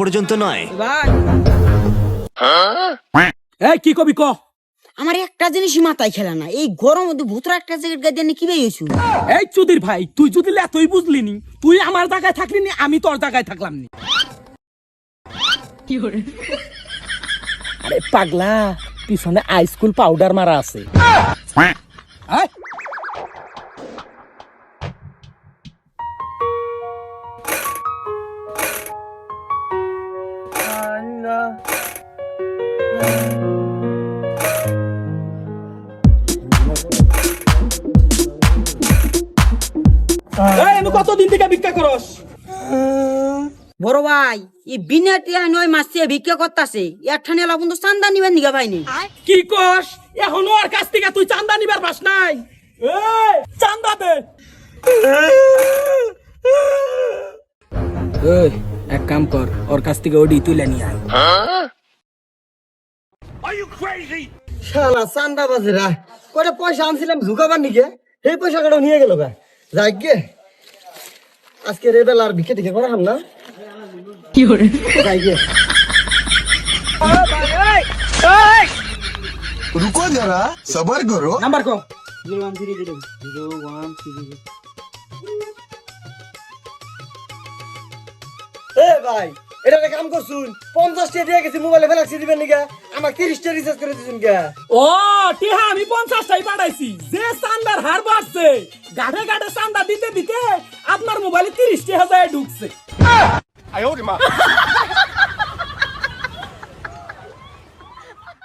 পর্যন্ত নয়। ভাই এই কি কবি ক। আমার একটা জিনিসই মাথায় খেলা না, এই গরম মধ্যে ভূতরা একটা জ্যাকেট গায়ে দিয়ে কি বেরিয়েছু? এই চুদির ভাই, তুই যদি এতই বুঝলি নি, তুই আমার জায়গায় থাকলি নি, আমি তোর জায়গায় থাকলাম নি। আরে পাগলা, পিছনে আইসকুল পাউডার মারা আছে। আয়। আমি কতদিন থেকে ভিক্ষা করস? বড় ভাই, এই বিনা টিয়া নয় মাসে ভিক্ষা করতেছে, একখানে এলা বন্ধু চান্দা নিবেন নিগা ভাইনি। কি কস? এখনো ওর কাছ থেকে তুই চান্দা নিবার পাস নাই? এই চান্দা দে। এই এক কাম কর, ওর কাছ থেকে ওডি তুলে নিয়ে আয়। শালা চান্দা বাজিরা কয়টা পয়সা আনছিলাম ঝুঁকাবার নিকে, সেই পয়সা কটা নিয়ে গেল গা। যাই গে, আজকে রেবেল আর ভিক্ষে টিকে করা হাম না। কি করে যাই গে। रुको जरा सबर करो। নাম্বার কো। এ ভাই, এটা কাম করছুন, 50 টাকা দিয়ে গেছি মোবাইলে ফেলাক্সি দিবেন নিকা, আমার 30 টাকা রিচার্জ করে দিছুন গা। ও টিহা আমি 50টাই পাঠাইছি। যে চান্দার হার বাড়ছে, গাড়ে গাড়ে চান্দা দিতে দিতে আপনার মোবাইলে 30 টাকা ঢুকছে।